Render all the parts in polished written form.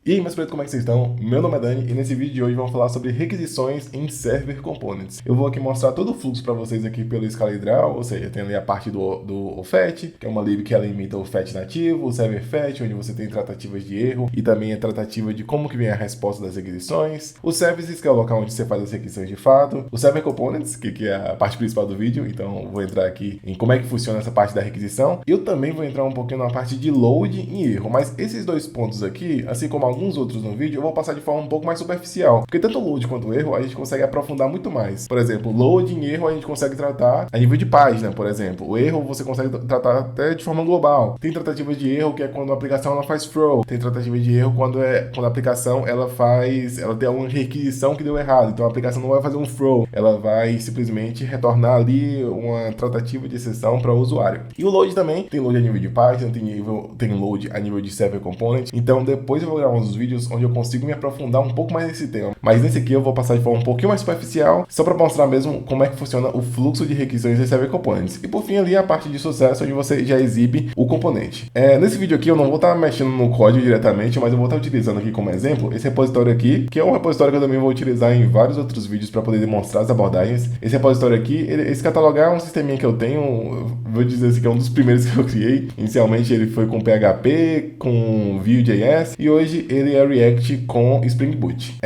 E aí, meus pretos, como é que vocês estão? Meu nome é Dani e nesse vídeo de hoje vamos falar sobre requisições em Server Components. Eu vou aqui mostrar todo o fluxo para vocês aqui pelo ScalaHydral, ou seja, tem ali a parte do OFET, que é uma lib que ela imita o FET nativo, o Server FET, onde você tem tratativas de erro e também a tratativa de como que vem a resposta das requisições. O Services, que é o local onde você faz as requisições de fato. O Server Components, que é a parte principal do vídeo, então vou entrar aqui em como é que funciona essa parte da requisição. Eu também vou entrar um pouquinho na parte de load e erro, mas esses dois pontos aqui, assim como alguns outros no vídeo, eu vou passar de forma um pouco mais superficial. Porque tanto o load quanto o erro, a gente consegue aprofundar muito mais. Por exemplo, load e erro a gente consegue tratar a nível de página, por exemplo. O erro você consegue tratar até de forma global. Tem tratativa de erro que é quando a aplicação ela faz throw. Tem tratativa de erro quando a aplicação ela tem uma requisição que deu errado. Então a aplicação não vai fazer um throw. Ela vai simplesmente retornar ali uma tratativa de exceção para o usuário. E o load também, tem load a nível de página, tem load a nível de server component. Então depois eu vou gravar uns vídeos onde eu consigo me aprofundar um pouco mais nesse tema. Mas nesse aqui eu vou passar de forma um pouquinho mais superficial, só para mostrar mesmo como é que funciona o fluxo de requisições em Server Components. E por fim ali a parte de sucesso, onde você já exibe o componente. Nesse vídeo aqui eu não vou estar mexendo no código diretamente, mas eu vou estar utilizando aqui como exemplo esse repositório aqui, que é um repositório que eu também vou utilizar em vários outros vídeos para poder demonstrar as abordagens. Esse repositório aqui, esse catalogar é um sisteminha que eu tenho, vou dizer assim que é um dos primeiros que eu criei. Inicialmente ele foi com PHP, com Vue.js e hoje ele é React com Spring Boot.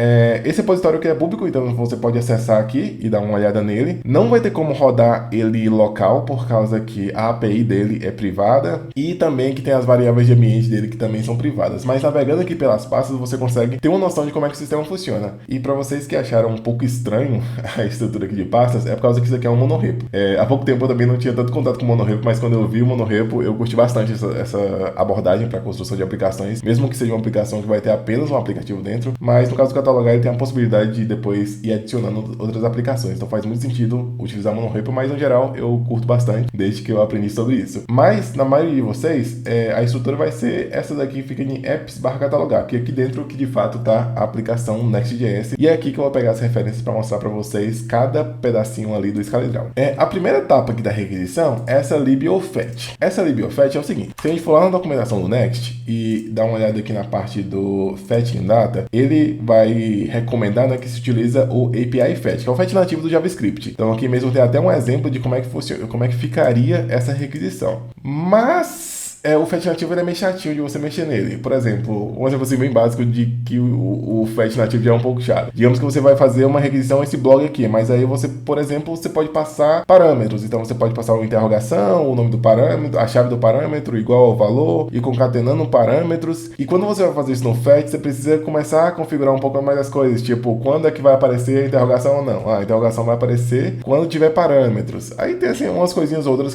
Esse repositório aqui é público, então você pode acessar aqui e dar uma olhada nele. Não vai ter como rodar ele local, por causa que a API dele é privada e também que tem as variáveis de ambiente dele que também são privadas. Mas navegando aqui pelas pastas, você consegue ter uma noção de como é que o sistema funciona. E para vocês que acharam um pouco estranho a estrutura aqui de pastas, é por causa que isso aqui é um monorepo. Há pouco tempo eu também não tinha tanto contato com o monorepo, mas quando eu vi o monorepo, eu curti bastante essa abordagem para a construção de aplicações, mesmo que seja uma aplicação que vai ter apenas um aplicativo dentro, mas no caso do catalogar ele tem a possibilidade de depois ir adicionando outras aplicações, então faz muito sentido utilizar monorepo, mas no geral eu curto bastante desde que eu aprendi sobre isso. Mas na maioria de vocês, a estrutura vai ser essa daqui, fica em apps/catalogar, que é aqui dentro que de fato está a aplicação Next.js, e é aqui que eu vou pegar as referências para mostrar para vocês cada pedacinho ali do ScalaHydral. A primeira etapa aqui da requisição é essa lib.ofet. Essa lib.ofet é o seguinte: se a gente for lá na documentação do Next e dar uma olhada aqui na parte do fetch in data, ele vai recomendar, né, que se utiliza o API fetch, que é o fetch nativo do JavaScript. Então aqui mesmo tem até um exemplo de como é que funciona, como é que ficaria essa requisição. Mas o fetch nativo ele é meio chatinho de você mexer nele. Por exemplo, um exemplo assim bem básico de que o fetch nativo já é um pouco chato. Digamos que você vai fazer uma requisição esse blog aqui, mas aí você, por exemplo, você pode passar parâmetros. Então você pode passar uma interrogação, o nome do parâmetro, a chave do parâmetro igual ao valor e concatenando parâmetros. E quando você vai fazer isso no fetch, você precisa começar a configurar um pouco mais as coisas, tipo, quando é que vai aparecer a interrogação ou não. A interrogação vai aparecer quando tiver parâmetros. Aí tem assim umas coisinhas outras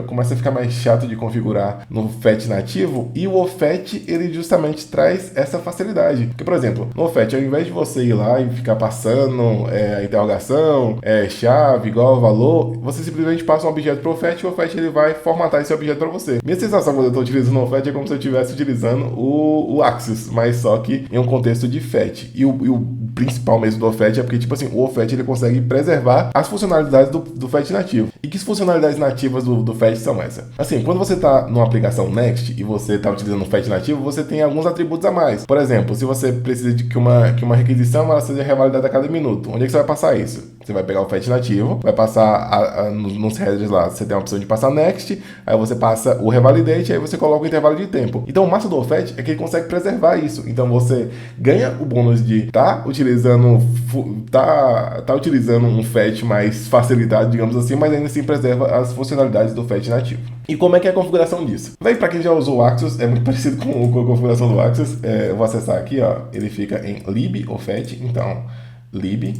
começa a ficar mais chato de configurar no fetch nativo, e o ofet ele justamente traz essa facilidade. Porque, por exemplo, no ofet, ao invés de você ir lá e ficar passando a interrogação, chave igual ao valor, você simplesmente passa um objeto para o ofet e o ofet ele vai formatar esse objeto para você. Minha sensação quando eu estou utilizando o ofet é como se eu estivesse utilizando o Axios, mas só que em um contexto de fetch. E o principal mesmo do ofet é porque, tipo assim, o ofet ele consegue preservar as funcionalidades do fetch nativo. E que funcionalidades nativas do fetch são essas? Assim, quando você está numa aplicação Next e você está utilizando o fetch nativo, você tem alguns atributos a mais. Por exemplo, se você precisa de que uma requisição ela seja revalidada a cada minuto, onde é que você vai passar isso? Você vai pegar o fetch nativo, vai passar nos headers lá, você tem a opção de passar next, aí você passa o revalidate, aí você coloca o intervalo de tempo. Então o massa do ofet é que ele consegue preservar isso. Então você ganha o bônus de tá utilizando um fetch mais facilitado, digamos assim, mas ainda assim preserva as funcionalidades do fetch nativo. E como é que é a configuração disso? Bem, para quem já usou o Axios, é muito parecido com a configuração do Axios. Eu vou acessar aqui, ó, ele fica em lib.ofet, então lib.ofet.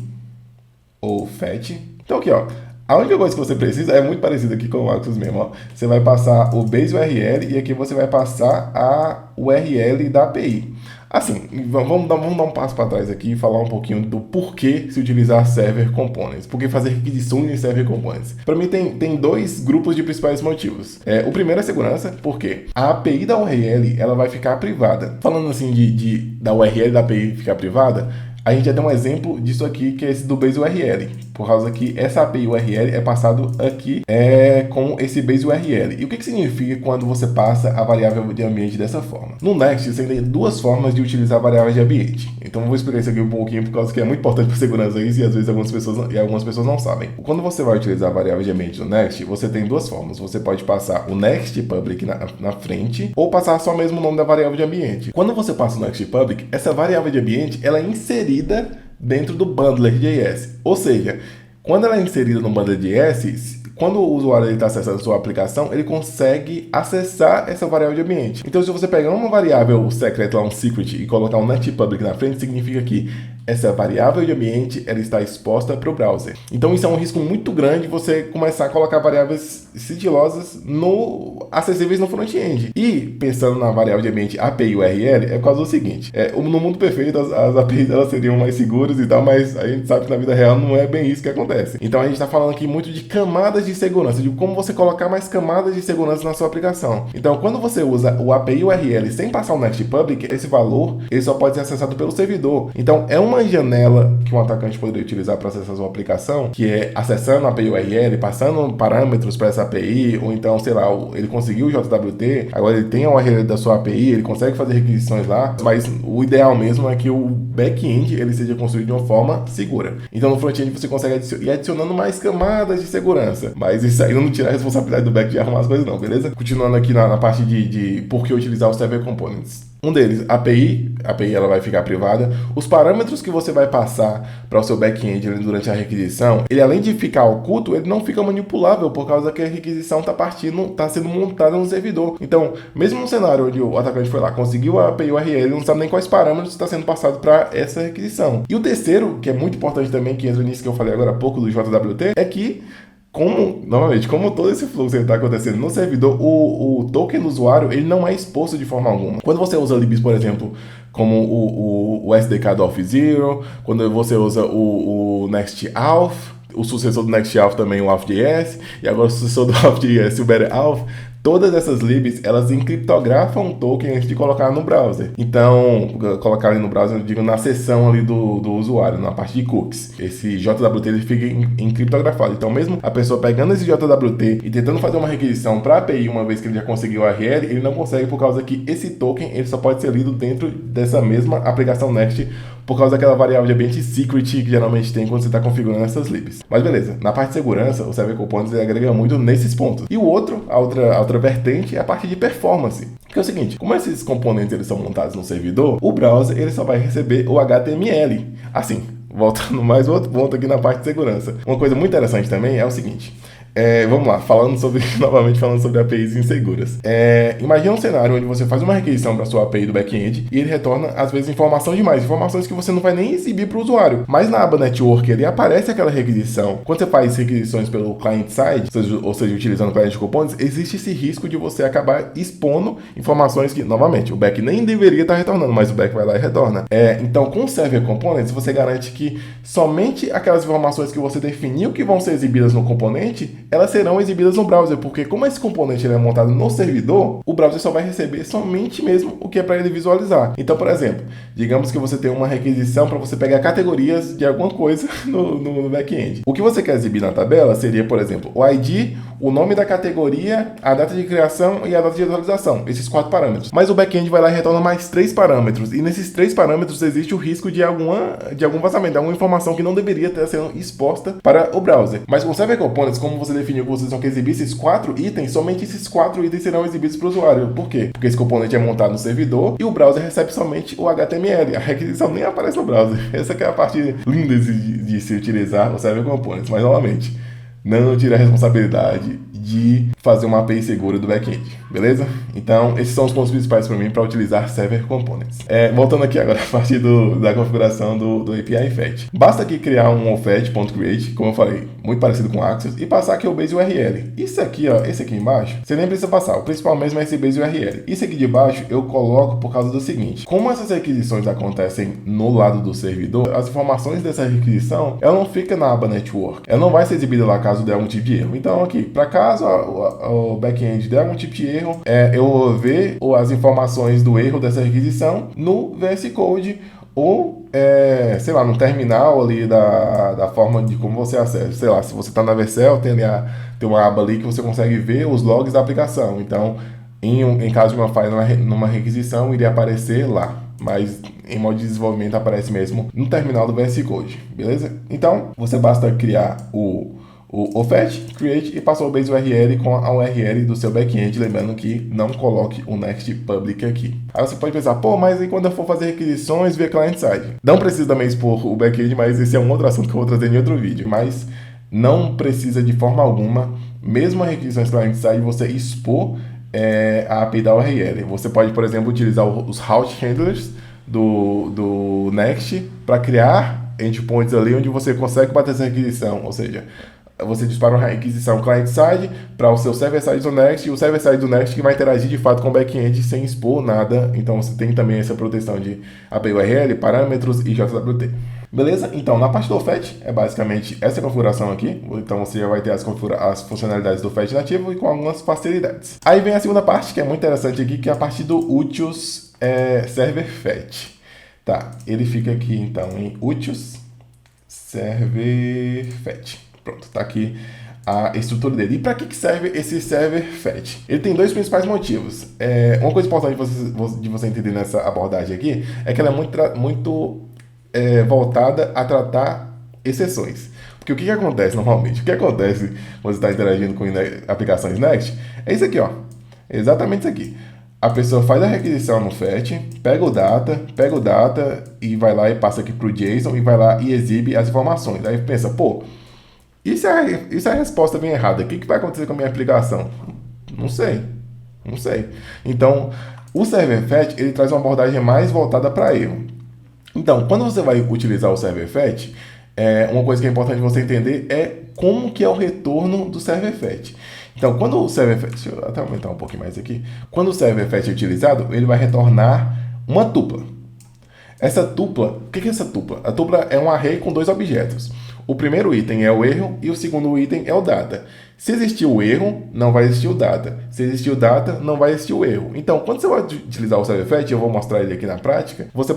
Então aqui, ó, a única coisa que você precisa é muito parecido aqui com o Axios mesmo, ó. Você vai passar o base URL e aqui você vai passar a URL da API. Assim, vamos dar um passo para trás aqui e falar um pouquinho do porquê se utilizar Server Components. Por que fazer requisições em Server Components? Para mim tem dois grupos de principais motivos. O primeiro é segurança, porque a API da URL ela vai ficar privada. Falando assim da URL da API ficar privada, a gente já tem um exemplo disso aqui, que é esse do base URL, por causa que essa API URL é passado aqui com esse base URL. E o que significa quando você passa a variável de ambiente dessa forma? No Next, você tem duas formas de utilizar variáveis de ambiente. Então, eu vou explicar isso aqui um pouquinho, por causa que é muito importante para segurança isso, e às vezes algumas pessoas não sabem. Quando você vai utilizar variáveis de ambiente no Next, você tem duas formas. Você pode passar o Next Public na frente, ou passar só mesmo o nome da variável de ambiente. Quando você passa o Next Public, essa variável de ambiente ela é inserida dentro do Bundler.js. Ou seja, quando ela é inserida no Bundler.js, quando o usuário está acessando a sua aplicação, ele consegue acessar essa variável de ambiente. Então, se você pegar uma variável secreta, um secret, e colocar um Next Public na frente, significa que essa variável de ambiente ela está exposta para o browser. Então, isso é um risco muito grande você começar a colocar variáveis sigilosas acessíveis no front-end. E, pensando na variável de ambiente API URL, é por causa do seguinte, no mundo perfeito, as APIs elas seriam mais seguras e tal, mas a gente sabe que na vida real não é bem isso que acontece. Então, a gente está falando aqui muito de camadas de segurança, de como você colocar mais camadas de segurança na sua aplicação. Então, quando você usa o API URL sem passar o Next Public, esse valor ele só pode ser acessado pelo servidor. Então, é uma janela que um atacante poderia utilizar para acessar sua aplicação, que é acessando a API URL, passando parâmetros para essa API, ou então, sei lá, ele conseguiu o JWT, agora ele tem a URL da sua API, ele consegue fazer requisições lá, mas o ideal mesmo é que o back-end ele seja construído de uma forma segura. Então, no front-end você consegue ir adicionando mais camadas de segurança, mas isso aí não tira a responsabilidade do back de arrumar as coisas não, beleza? Continuando aqui na parte de por que utilizar os Server Components. Um deles, a API ela vai ficar privada. Os parâmetros que você vai passar para o seu back-end durante a requisição, ele além de ficar oculto, ele não fica manipulável por causa que a requisição está sendo montada no servidor. Então, mesmo no cenário onde o atacante foi lá, conseguiu a API URL, ele não sabe nem quais parâmetros está sendo passado para essa requisição. E o terceiro, que é muito importante também, que entra nisso que eu falei agora há pouco do JWT, é que como todo esse fluxo está acontecendo no servidor, o token do usuário ele não é exposto de forma alguma. Quando você usa libs, por exemplo, como o SDK do Auth0, quando você usa o NextAuth, o sucessor do NextAuth também, o Auth.js, e agora o sucessor do Auth.js, o BetterAuth, todas essas libs, elas encriptografam o token antes de colocar no browser. Então, colocar ali no browser, eu digo, na seção ali do usuário, na parte de cookies. Esse JWT, ele fica encriptografado. Então, mesmo a pessoa pegando esse JWT e tentando fazer uma requisição para a API, uma vez que ele já conseguiu a URL, ele não consegue por causa que esse token, ele só pode ser lido dentro dessa mesma aplicação Next, por causa daquela variável de ambiente secret que geralmente tem quando você está configurando essas libs. Mas beleza, na parte de segurança, o Server Components ele agrega muito nesses pontos. E o outro, a outra vertente é a parte de performance. Que é o seguinte, como esses componentes eles são montados no servidor, o browser ele só vai receber o HTML. Assim, voltando mais outro ponto aqui na parte de segurança. Uma coisa muito interessante também é o seguinte. Vamos lá, novamente falando sobre APIs inseguras. Imagina um cenário onde você faz uma requisição para sua API do back-end e ele retorna, às vezes, informação demais, informações que você não vai nem exibir para o usuário. Mas na aba Network, ele aparece aquela requisição. Quando você faz requisições pelo client-side, ou seja, utilizando o Client Components, existe esse risco de você acabar expondo informações que, novamente, o back nem deveria estar retornando, mas o back vai lá e retorna. Então, com o Server Components, você garante que somente aquelas informações que você definiu que vão ser exibidas no componente, elas serão exibidas no browser, porque como esse componente ele é montado no servidor, o browser só vai receber somente mesmo o que é para ele visualizar. Então, por exemplo, digamos que você tem uma requisição para você pegar categorias de alguma coisa no back-end. O que você quer exibir na tabela seria, por exemplo, o ID, o nome da categoria, a data de criação e a data de atualização, esses 4 parâmetros. Mas o back-end vai lá e retorna mais 3 parâmetros, e nesses 3 parâmetros existe o risco de algum vazamento, de alguma informação que não deveria estar sendo exposta para o browser. Mas com o Server Components, como você definiu que vocês vão exibir esses 4 itens, somente esses 4 itens serão exibidos para o usuário. Por quê? Porque esse componente é montado no servidor e o browser recebe somente o HTML. A requisição nem aparece no browser. Essa que é a parte linda de se utilizar o Server Components. Mas, novamente, não tira a responsabilidade de fazer uma API segura do back-end, beleza? Então, esses são os pontos principais para mim para utilizar Server Components. Voltando aqui agora a partir da configuração do API Fetch. Basta aqui criar um fetch.create, como eu falei, muito parecido com Axios, e passar aqui o base URL. Isso aqui, ó, esse aqui embaixo, você nem precisa passar, o principal mesmo é esse base URL. Isso aqui de baixo eu coloco por causa do seguinte, como essas requisições acontecem no lado do servidor, as informações dessa requisição, ela não fica na aba Network, ela não vai ser exibida lá caso der algum tipo de erro. Então aqui, para caso o back-end der algum tipo de erro, eu vou ver as informações do erro dessa requisição no VS Code ou, sei lá, no terminal ali da forma de como você acessa. Sei lá, se você está na Vercel, tem uma aba ali que você consegue ver os logs da aplicação. Então, em caso de uma falha numa requisição, iria aparecer lá. Mas em modo de desenvolvimento aparece mesmo no terminal do VS Code, beleza? Então, você basta criar o fetch, create e passar o base URL com a URL do seu back-end, lembrando que não coloque o next public aqui. Aí você pode pensar, pô, mas e quando eu for fazer requisições via client-side? Não precisa também expor o back-end, mas esse é um outro assunto que eu vou trazer em outro vídeo. Mas não precisa de forma alguma, mesmo a requisições client-side, você expor a API da URL. Você pode, por exemplo, utilizar os route handlers do Next para criar endpoints ali onde você consegue bater essa requisição, ou seja, você dispara uma requisição client-side para o seu server-side do Next e o server-side do Next que vai interagir de fato com o back-end sem expor nada. Então você tem também essa proteção de API URL, parâmetros e JWT. Beleza? Então, na parte do fetch, é basicamente essa configuração aqui. Então, você já vai ter as funcionalidades do fetch nativo e com algumas facilidades. Aí vem a segunda parte, que é muito interessante aqui, que é a parte do utils server fetch. Tá, ele fica aqui, então, em utils server fetch. Pronto, tá aqui a estrutura dele. E para que serve esse server fetch? Ele tem dois principais motivos. Uma coisa importante de você entender nessa abordagem aqui é que ela é muito voltada a tratar exceções. Porque o que acontece normalmente? O que acontece quando você está interagindo com aplicações Next? É isso aqui, ó. Exatamente isso aqui. A pessoa faz a requisição no fetch, pega o data e vai lá e passa aqui para o JSON e vai lá e exibe as informações. Aí pensa, pô, e se a resposta vem errada? O que vai acontecer com a minha aplicação? Não sei. Então, o server fetch ele traz uma abordagem mais voltada para erro. Então, quando você vai utilizar o server fetch, uma coisa que é importante você entender é como que é o retorno do server fetch. Então, quando o server fetch, deixa eu até aumentar um pouquinho mais aqui. Quando o server fetch é utilizado, ele vai retornar uma tupla. Essa tupla, o que é essa tupla? A tupla é um array com dois objetos. O primeiro item é o erro e o segundo item é o data. Se existir o erro, não vai existir o data. Se existir o data, não vai existir o erro. Então, quando você vai utilizar o server fetch, eu vou mostrar ele aqui na prática, você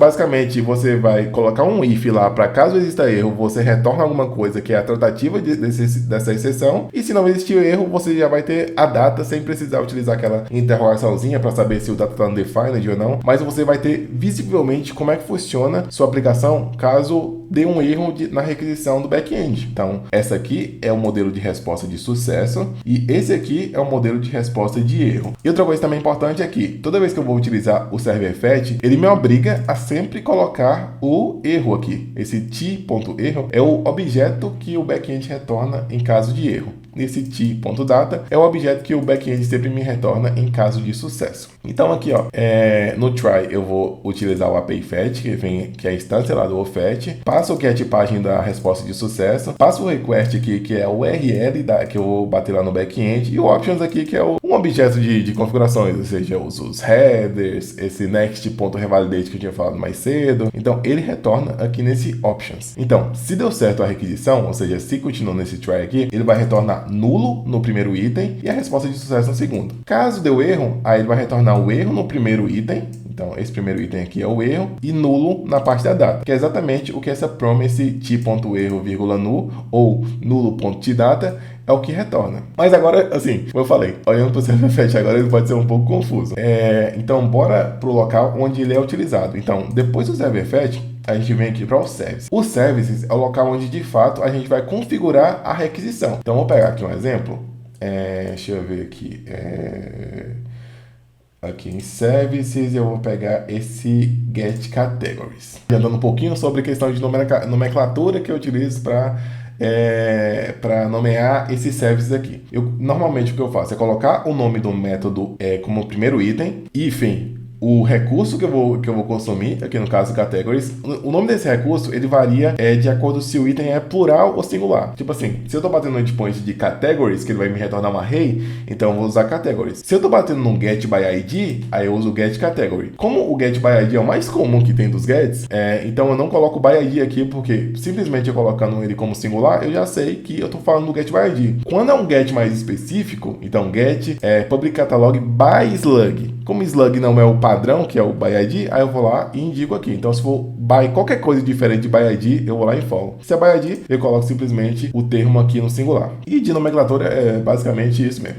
vai colocar um if lá para caso exista erro, você retorna alguma coisa que é a tratativa dessa exceção. E se não existir erro, você já vai ter a data sem precisar utilizar aquela interrogaçãozinha para saber se o data está undefined ou não. Mas você vai ter visivelmente como é que funciona sua aplicação caso dê um erro na requisição do back-end. Então, essa aqui é o modelo de resposta de sucesso e esse aqui é o modelo de resposta de erro. E outra coisa também importante é que toda vez que eu vou utilizar o server fetch, ele me obriga a sempre colocar o erro aqui. Esse t.erro é o objeto que o back-end retorna em caso de erro. Esse t.data é o objeto que o back-end sempre me retorna em caso de sucesso. Então aqui, ó, no try eu vou utilizar o API fetch, que é a instância lá do fetch, passo o que é a tipagem da resposta de sucesso, passo o request aqui, que é o URL que eu vou bater lá no back-end, e o options aqui, que é um objeto de configurações, ou seja, os headers, esse next.revalidate que eu tinha falado mais cedo. Então ele retorna aqui nesse options. Então, se deu certo a requisição, ou seja, se continuou nesse try aqui, ele vai retornar nulo no primeiro item e a resposta de sucesso no segundo. Caso deu erro, aí ele vai retornar o erro no primeiro item. Então, esse primeiro item aqui é o erro e nulo na parte da data, que é exatamente o que essa promise t.erro, null ou nulo.tdata é o que retorna. Mas agora, assim, como eu falei, olhando para o server fetch agora, ele pode ser um pouco confuso. Então, bora para o local onde ele é utilizado. Então, depois do server fetch, a gente vem aqui para o service. O services é o local onde, de fato, a gente vai configurar a requisição. Então, vou pegar aqui um exemplo. Deixa eu ver aqui. Aqui em Services, eu vou pegar esse Get Categories. Andando um pouquinho sobre a questão de nomenclatura que eu utilizo para nomear esses services aqui. Normalmente o que eu faço é colocar o nome do método como primeiro item, hífen, o recurso que eu vou consumir, aqui no caso categories. O nome desse recurso, ele varia de acordo se o item é plural ou singular. Tipo assim, se eu tô batendo no endpoint de categories, que ele vai me retornar um array, então eu vou usar categories. Se eu tô batendo no get by id, aí eu uso o get category. Como o get by id é o mais comum que tem dos gets, então eu não coloco by id aqui, porque simplesmente eu colocando ele como singular, eu já sei que eu tô falando do get by id. Quando é um get mais específico, então get public catalog by slug. Como slug não é o padrão, que é o ById, aí eu vou lá e indico aqui. Então, se for by qualquer coisa diferente de ById, eu vou lá e follow. Se é ById, eu coloco simplesmente o termo aqui no singular. E de nomenclatura é basicamente isso mesmo.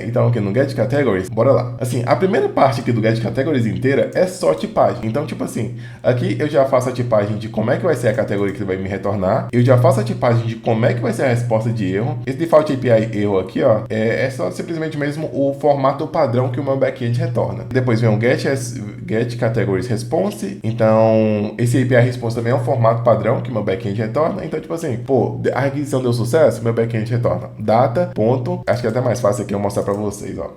Então, aqui no Get Categories, bora lá. Assim, a primeira parte aqui do Get Categories inteira é só tipagem. Então, tipo assim, aqui eu já faço a tipagem de como é que vai ser a categoria que ele vai me retornar. Eu já faço a tipagem de como é que vai ser a resposta de erro. Esse default API erro aqui, ó, é só simplesmente mesmo o formato padrão que o meu backend retorna. Depois vem o Get Categories Response. Então, esse API Response também é um formato padrão que o meu backend retorna. Então, tipo assim, pô, a requisição deu sucesso, meu backend retorna data, ponto. Acho que é até mais fácil aqui eu mostrar pra vocês, ó.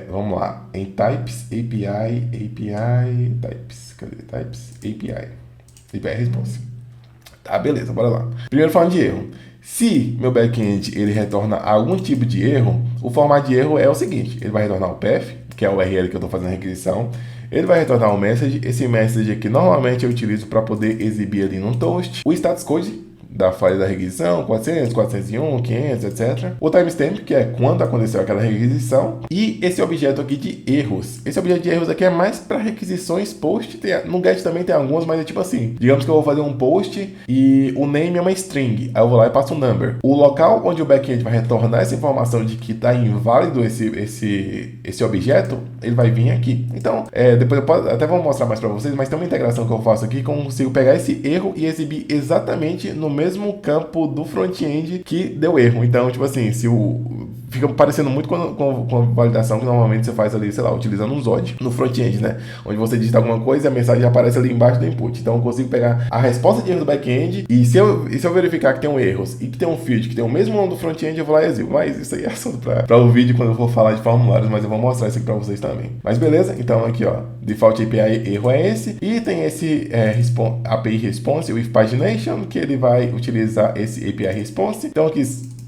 Vamos lá. Em types, API, types. Cadê? Types, API Response. Tá, beleza, bora lá. Primeiro falando de erro. Se meu backend ele retorna algum tipo de erro, o formato de erro é o seguinte: ele vai retornar o path, que é o URL que eu estou fazendo a requisição. Ele vai retornar um message. Esse message aqui normalmente eu utilizo para poder exibir ali num toast. O status code da falha da requisição, 400, 401, 500, etc. O timestamp, que é quando aconteceu aquela requisição. E esse objeto aqui de erros. Esse objeto de erros aqui é mais para requisições post. No Get também tem algumas, mas é tipo assim. Digamos que eu vou fazer um post e o name é uma string. Aí eu vou lá e passo um number. O local onde o backend vai retornar essa informação de que está inválido esse objeto, ele vai vir aqui. Então, depois eu até vou mostrar mais para vocês, mas tem uma integração que eu faço aqui que eu consigo pegar esse erro e exibir exatamente no mesmo campo do front-end que deu erro. Então, tipo assim, fica parecendo muito com a validação que normalmente você faz ali, sei lá, utilizando um Zod no front-end, né? Onde você digita alguma coisa e a mensagem aparece ali embaixo do input. Então, eu consigo pegar a resposta de erro do back-end e se eu verificar que tem um erros e que tem um field que tem o mesmo nome do front-end, eu vou lá e exibo. Mas isso aí é assunto para o vídeo quando eu for falar de formulários, mas eu vou mostrar isso aqui para vocês também. Mas beleza? Então, aqui, ó, default API erro é esse e tem esse API response with pagination, que ele vai utilizar esse API response. Então, aqui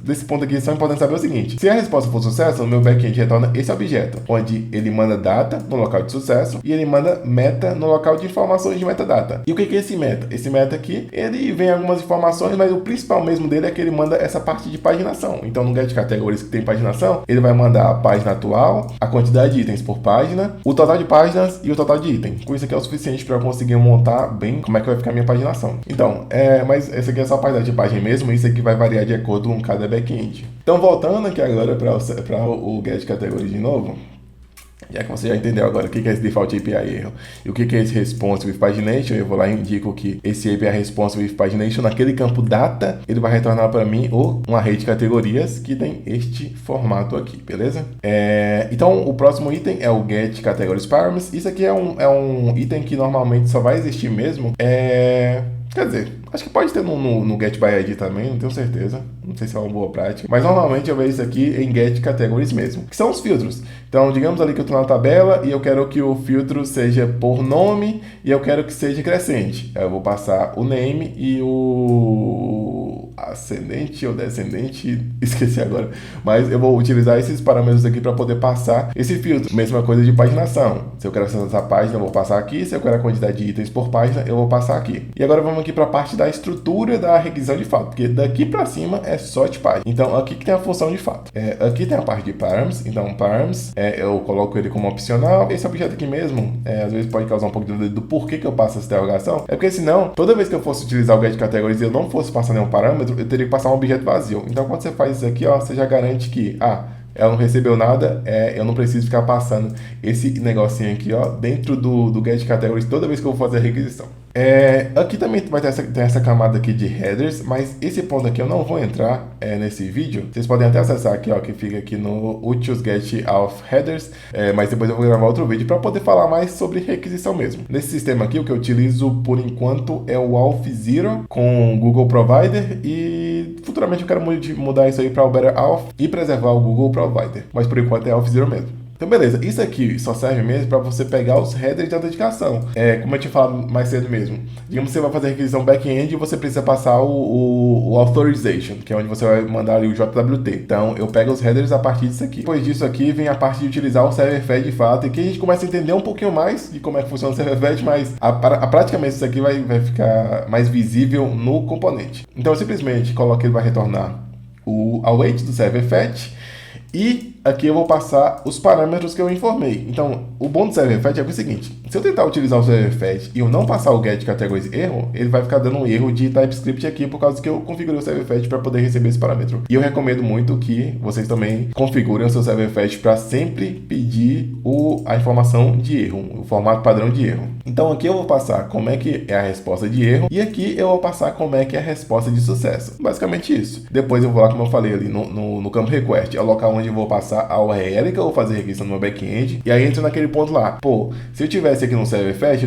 desse ponto aqui, só é importante saber o seguinte: se a resposta for sucesso, o meu backend retorna esse objeto, onde ele manda data no local de sucesso e ele manda meta no local de informações de metadata. E o que é esse meta? Esse meta aqui, ele vem algumas informações, mas o principal mesmo dele é que ele manda essa parte de paginação. Então, no Get Categories que tem paginação, ele vai mandar a página atual, a quantidade de itens por página, o total de páginas e o total de itens. Com isso aqui é o suficiente para eu conseguir montar bem como é que vai ficar a minha paginação. Então, mas essa aqui é só a parte da tipagem mesmo, isso aqui vai variar de acordo com cada backend. Então, voltando aqui agora para o Get Category de novo, já que você já entendeu agora o que é esse default API erro e o que é esse response with pagination, eu vou lá e indico que esse API response with pagination, naquele campo data, ele vai retornar para mim uma array de categorias que tem este formato aqui, beleza? Então, o próximo item é o Get Categories Params. Isso aqui é um item que normalmente só vai existir mesmo. Quer dizer, acho que pode ter no Get by ID também, não tenho certeza. Não sei se é uma boa prática. Mas normalmente eu vejo isso aqui em Get Categories mesmo, que são os filtros. Então, digamos ali que eu estou na tabela e eu quero que o filtro seja por nome e eu quero que seja crescente. Aí eu vou passar o name e o ascendente ou descendente, esqueci agora. Mas eu vou utilizar esses parâmetros aqui para poder passar esse filtro. Mesma coisa de paginação. Se eu quero acessar essa página, eu vou passar aqui. Se eu quero a quantidade de itens por página, eu vou passar aqui. E agora vamos aqui para a parte da estrutura da requisição de fato, porque daqui para cima é só tipagem. Então, aqui que tem a função de fato. Aqui tem a parte de params. Então, params, eu coloco ele como opcional. Esse objeto aqui mesmo, às vezes pode causar um pouco de dúvida do porquê que eu passo essa interrogação. É porque senão, toda vez que eu fosse utilizar o Get Categories e eu não fosse passar nenhum parâmetro, eu teria que passar um objeto vazio. Então, quando você faz isso aqui, ó, você já garante que, ela não recebeu nada, eu não preciso ficar passando esse negocinho aqui, ó, dentro do Get Categories toda vez que eu vou fazer a requisição. Aqui também vai ter essa camada aqui de headers, mas esse ponto aqui eu não vou entrar nesse vídeo. Vocês podem até acessar aqui, ó, que fica aqui no Utils Get of Headers, mas depois eu vou gravar outro vídeo para poder falar mais sobre requisição mesmo. Nesse sistema aqui, o que eu utilizo por enquanto é o Auth0 com Google Provider e futuramente eu quero mudar isso aí para o Better Auth e preservar o Google Provider, mas por enquanto é Auth0 mesmo. Então, beleza, isso aqui só serve mesmo para você pegar os headers de autenticação. Como eu te falo mais cedo mesmo. Digamos que você vai fazer a requisição back-end e você precisa passar o authorization, que é onde você vai mandar ali o JWT. Então, eu pego os headers a partir disso aqui. Depois disso aqui, vem a parte de utilizar o server-fed de fato, e que a gente começa a entender um pouquinho mais de como é que funciona o server-fed, mas praticamente isso aqui vai ficar mais visível no componente. Então, eu simplesmente coloco que ele vai retornar o await do server-fetch e aqui eu vou passar os parâmetros que eu informei. Então, o bom do server fetch é o seguinte: se eu tentar utilizar o server fetch e eu não passar o get categories erro, ele vai ficar dando um erro de TypeScript aqui por causa que eu configurei o server fetch para poder receber esse parâmetro. E eu recomendo muito que vocês também configurem o seu server fetch para sempre pedir a informação de erro, o formato padrão de erro. Então aqui eu vou passar como é que é a resposta de erro e aqui eu vou passar como é que é a resposta de sucesso. Basicamente isso. Depois eu vou lá, como eu falei ali no campo request, é o local onde eu vou passar a URL que eu vou fazer requisição no meu back-end. E aí entra naquele ponto lá. Pô, se eu tivesse aqui no server fetch,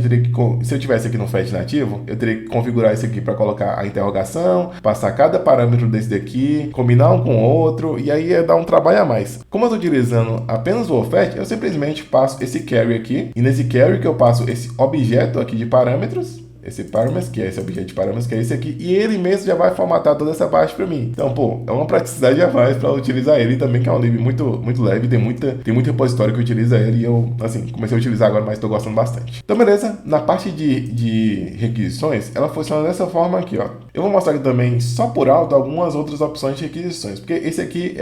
se eu tivesse aqui no fetch nativo, eu teria que configurar isso aqui para colocar a interrogação, passar cada parâmetro desse daqui, combinar um com o outro, e aí ia dar um trabalho a mais. Como eu estou utilizando apenas o fetch, eu simplesmente passo esse carry aqui, e nesse carry que eu passo esse objeto aqui de parâmetros, esse parameters, que é esse objeto de parâmetros, que é esse aqui, e ele mesmo já vai formatar toda essa parte para mim. Então, pô, é uma praticidade a mais para utilizar ele também, que é um lib muito leve, tem muito repositório que utiliza ele, e eu, assim, comecei a utilizar agora, mas estou gostando bastante. Então, beleza, na parte de requisições, ela funciona dessa forma aqui, ó. Eu vou mostrar aqui também, só por alto, algumas outras opções de requisições, porque esse aqui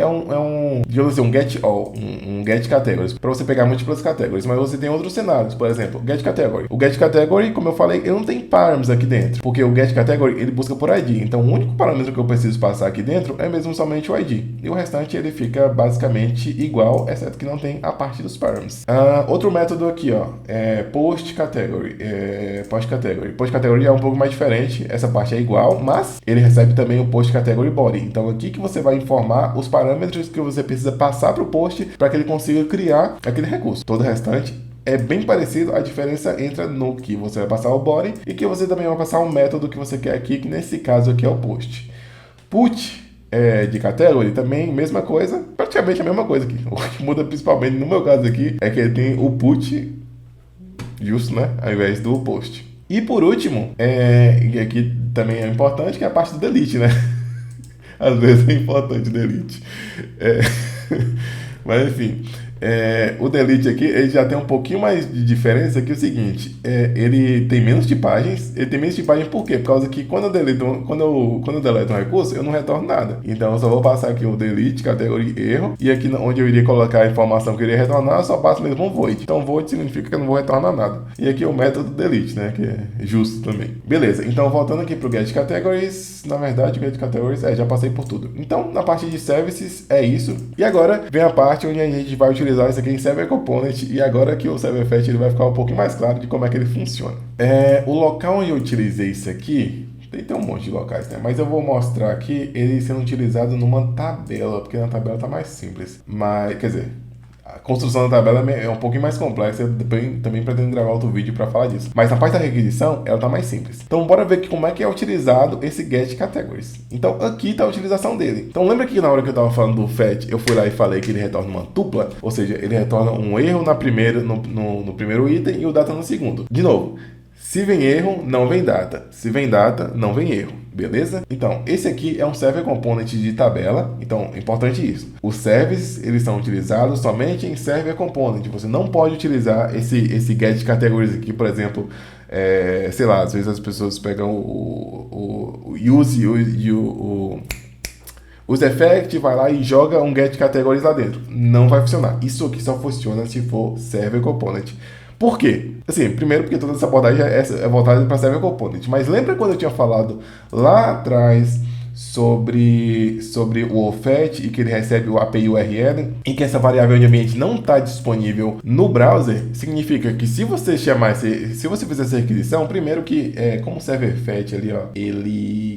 digamos assim, um get all, um get categories, para você pegar múltiplas categories, mas você tem outros cenários, por exemplo, get category. O get category, como eu falei, ele não tem parâmetros aqui dentro, porque o get category ele busca por ID, então o único parâmetro que eu preciso passar aqui dentro é mesmo somente o ID, e o restante ele fica basicamente igual, exceto que não tem a parte dos parâmetros. Outro método aqui, ó, é post category. Post category é um pouco mais diferente, essa parte é igual, mas ele recebe também o post category body, então aqui que você vai informar os parâmetros que você precisa passar para o post para que ele consiga criar aquele recurso. Todo o restante é bem parecido, a diferença entra no que você vai passar o body e que você também vai passar o método que você quer aqui, que nesse caso aqui é o post. Put de category também, mesma coisa, praticamente a mesma coisa aqui. O que muda principalmente no meu caso aqui é que ele tem o put justo, né, ao invés do post. E por último, e aqui também é importante, que é a parte do delete, né? Às vezes é importante o delete. Mas enfim, o delete aqui ele já tem um pouquinho mais de diferença, que é o seguinte, ele tem menos tipagens. Ele tem menos tipagem por quê? Por causa que quando eu deleto um recurso, eu não retorno nada. Então eu só vou passar aqui o delete, categoria erro, e aqui onde eu iria colocar a informação que eu iria retornar, eu só passo mesmo um void. Então void significa que eu não vou retornar nada. E aqui é o método delete, né, que é justo também. Beleza, então voltando aqui pro get categories, na verdade o get categories, já passei por tudo. Então na parte de services é isso. E agora vem a parte onde a gente vai utilizar isso aqui em Server Component, e agora que o Server Fetch ele vai ficar um pouquinho mais claro de como é que ele funciona. O local onde eu utilizei isso aqui, tem um monte de locais, né? Mas eu vou mostrar aqui ele sendo utilizado numa tabela, porque na tabela tá mais simples. Mas, quer dizer, a construção da tabela é um pouquinho mais complexa, eu também pretendo gravar outro vídeo para falar disso. Mas na parte da requisição, ela tá mais simples. Então bora ver aqui como é que é utilizado esse get categories. Então aqui tá a utilização dele. Então lembra que na hora que eu tava falando do fetch, eu fui lá e falei que ele retorna uma tupla, ou seja, ele retorna um erro no primeiro item e o data no segundo. De novo, se vem erro, não vem data. Se vem data, não vem erro. Beleza? Então, esse aqui é um server component de tabela. Então, é importante isso. Os services, eles são utilizados somente em server component. Você não pode utilizar esse get categories aqui, por exemplo, sei lá, às vezes as pessoas pegam o effect, vai lá e joga um get categories lá dentro. Não vai funcionar. Isso aqui só funciona se for server component. Por quê? Assim, primeiro porque toda essa abordagem é voltada para Server Component. Mas lembra quando eu tinha falado lá atrás sobre o OFAT e que ele recebe o API URL e que essa variável de ambiente não está disponível no browser? Significa que se você se você fizer essa requisição, primeiro que como o Server Fetch ali, ó,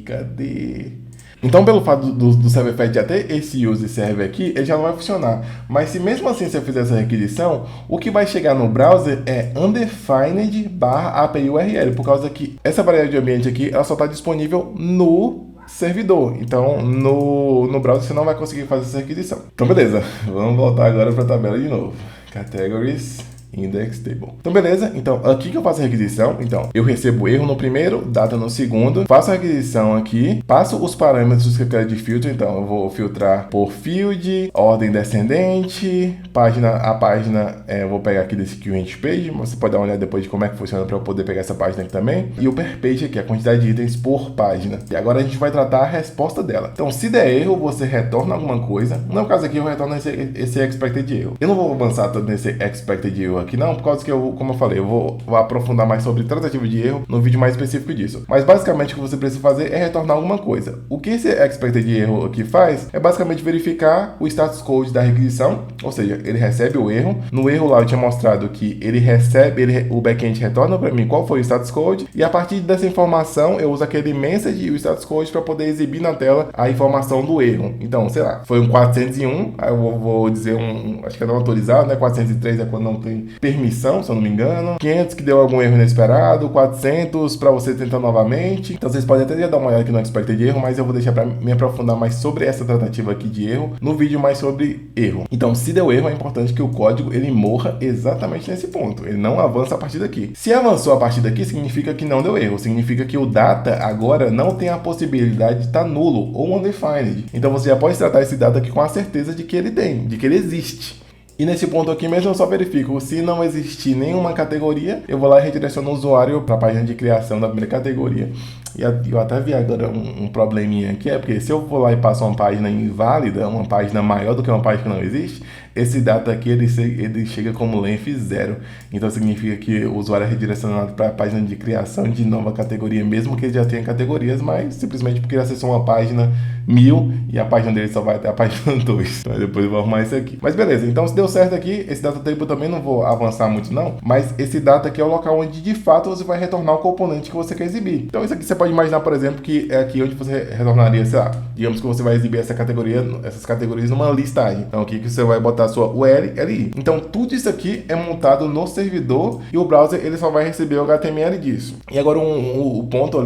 cadê? Então, pelo fato do server fetch já ter esse use server aqui, ele já não vai funcionar. Mas se mesmo assim você fizer essa requisição, o que vai chegar no browser é undefined/API URL, por causa que essa variável de ambiente aqui, ela só está disponível no servidor. Então, no browser você não vai conseguir fazer essa requisição. Então, beleza. Vamos voltar agora para a tabela de novo. Categories. index table. Então, beleza? Então, aqui que eu faço a requisição. Então, eu recebo erro no primeiro, data no segundo, faço a requisição aqui, passo os parâmetros que eu quero de filtro. Então, eu vou filtrar por field, ordem descendente, a página, eu vou pegar aqui desse current page, você pode dar uma olhada depois de como é que funciona para eu poder pegar essa página aqui também. E o per page aqui, a quantidade de itens por página. E agora a gente vai tratar a resposta dela. Então, se der erro, você retorna alguma coisa. No caso aqui, eu retorno esse expected erro. Eu não vou avançar todo nesse expected erro aqui não, por causa que como eu falei, eu vou aprofundar mais sobre tratativa de erro no vídeo mais específico disso. Mas basicamente o que você precisa fazer é retornar alguma coisa. O que esse expected erro aqui faz é basicamente verificar o status code da requisição, ou seja, ele recebe o erro. No erro lá eu tinha mostrado que ele recebe, o backend retorna para mim qual foi o status code, e a partir dessa informação eu uso aquele message e o status code para poder exibir na tela a informação do erro. Então, sei lá, foi um 401, aí eu vou dizer acho que é não autorizado, né? 403 é quando não tem permissão, se eu não me engano. 500 que deu algum erro inesperado, 400 para você tentar novamente. Então vocês podem até dar uma olhada aqui no expected erro, mas eu vou deixar para me aprofundar mais sobre essa tratativa aqui de erro no vídeo mais sobre erro. Então, se deu erro, é importante que o código ele morra exatamente nesse ponto. Ele não avança a partir daqui. Se avançou a partir daqui, significa que não deu erro. Significa que o data agora não tem a possibilidade de estar nulo ou undefined. Então você já pode tratar esse data aqui com a certeza de que ele tem, de que ele existe. E nesse ponto aqui mesmo eu só verifico, se não existir nenhuma categoria, eu vou lá e redireciono o usuário para a página de criação da primeira categoria. E eu até vi agora um probleminha aqui, porque se eu vou lá e passo uma página inválida, uma página maior do que uma página que não existe, esse data aqui ele chega como length 0. Então significa que o usuário é redirecionado para a página de criação de nova categoria, mesmo que ele já tenha categorias, mas simplesmente porque ele acessou uma página 1000 e a página dele só vai até a página 2. Então depois eu vou arrumar isso aqui. Mas beleza, então se deu certo aqui, esse data table eu também não vou avançar muito não, mas esse data aqui é o local onde de fato você vai retornar o componente que você quer exibir. Então isso aqui você pode imaginar, por exemplo, que é aqui onde você retornaria, sei lá, digamos que você vai exibir essas categorias numa listagem. Então aqui que você vai botar a sua URL ali. Então tudo isso aqui é montado no servidor e o browser ele só vai receber o HTML disso. E agora um ponto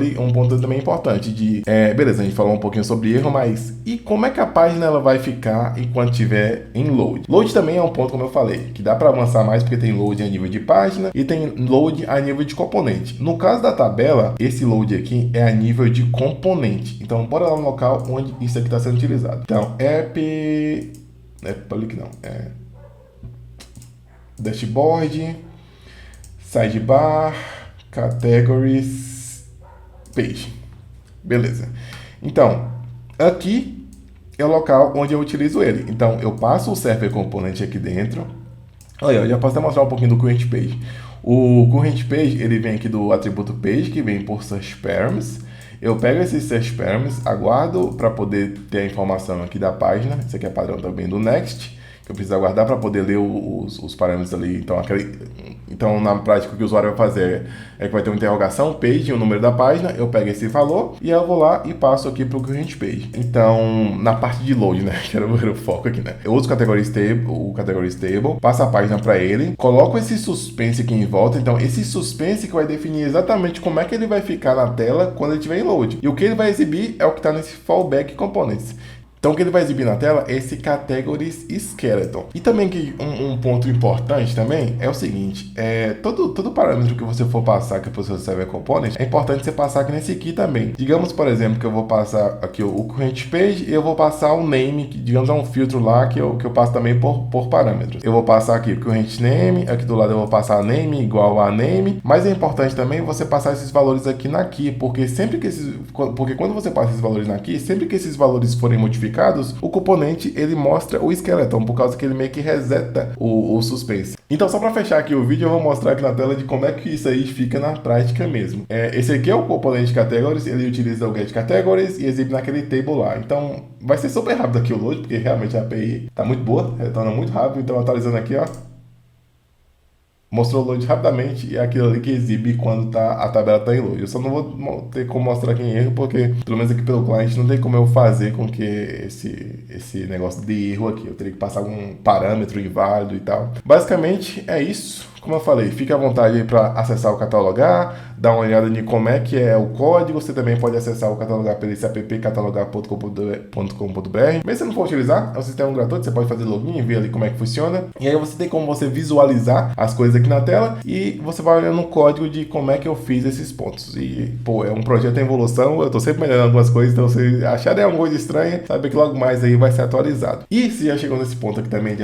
também importante de, beleza, a gente falou um pouquinho sobre erro, mas e como é que a página ela vai ficar enquanto estiver em load? Load também é um ponto, como eu falei, que dá para avançar mais porque tem load a nível de página e tem load a nível de componente. No caso da tabela, esse load aqui é a nível de componente. Então bora lá no local onde isso aqui está sendo utilizado. Então public não, dashboard, sidebar, categories, page. Beleza. Então, aqui é o local onde eu utilizo ele. Então, eu passo o server componente aqui dentro. Olha, eu já posso até mostrar um pouquinho do current page. O current page, ele vem aqui do atributo page, que vem por search params. Eu pego esses search params, aguardo para poder ter a informação aqui da página. Isso aqui é padrão também do next, que eu preciso aguardar para poder ler os parâmetros ali. Então, na prática, o que o usuário vai fazer é que vai ter uma interrogação, page, o número da página, eu pego esse valor e eu vou lá e passo aqui para o current page. Então, na parte de load, né, que era o foco aqui, né, eu uso o categories table, passo a página para ele, coloco esse suspense aqui em volta. Então, esse suspense que vai definir exatamente como é que ele vai ficar na tela quando ele estiver em load. E o que ele vai exibir é o que está nesse fallback components. Então, o que ele vai exibir na tela é esse Categories Skeleton. E também que um ponto importante também é o seguinte, todo parâmetro que você for passar aqui para o seu Server Component, é importante você passar aqui nesse aqui também. Digamos, por exemplo, que eu vou passar aqui o Current Page e eu vou passar um name, que digamos é um filtro lá que eu passo também por parâmetros. Eu vou passar aqui o Current Name, aqui do lado eu vou passar name igual a name, mas é importante também você passar esses valores aqui na key, porque quando você passa esses valores na key, sempre que esses valores forem modificados, o componente ele mostra o skeleton, por causa que ele meio que reseta o suspense. Então, só para fechar aqui o vídeo, eu vou mostrar aqui na tela de como é que isso aí fica na prática mesmo. Esse aqui é o componente categories, ele utiliza o get categories e exibe naquele table lá. Então, vai ser super rápido aqui o load, porque realmente a API tá muito boa, retorna muito rápido. Então, atualizando aqui, ó, mostrou o load rapidamente e é aquilo ali que exibe quando a tabela está em load. Eu só não vou ter como mostrar aqui em erro, porque pelo menos aqui pelo cliente não tem como eu fazer com que esse negócio de erro aqui. Eu teria que passar algum parâmetro inválido e tal. Basicamente é isso. Como eu falei, fique à vontade aí para acessar o Catalogar, dar uma olhada em como é que é o código. Você também pode acessar o Catalogar pelo esse app catalogar.com.br. Mesmo se você não for utilizar, é um sistema gratuito, você pode fazer login e ver ali como é que funciona. E aí você tem como você visualizar as coisas aqui na tela e você vai olhando o código de como é que eu fiz esses pontos. E, pô, é um projeto em evolução, eu tô sempre melhorando algumas coisas, então se achar alguma coisa estranha, sabe que logo mais aí vai ser atualizado. E se já chegou nesse ponto aqui também de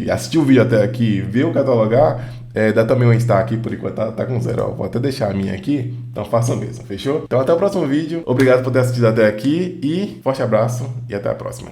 assistir o vídeo até aqui, ver o Catalogar, dá também um está aqui, por enquanto tá com 0, ó. Vou até deixar a minha aqui, então faça o mesmo, fechou? Então até o próximo vídeo, obrigado por ter assistido até aqui e forte abraço e até a próxima.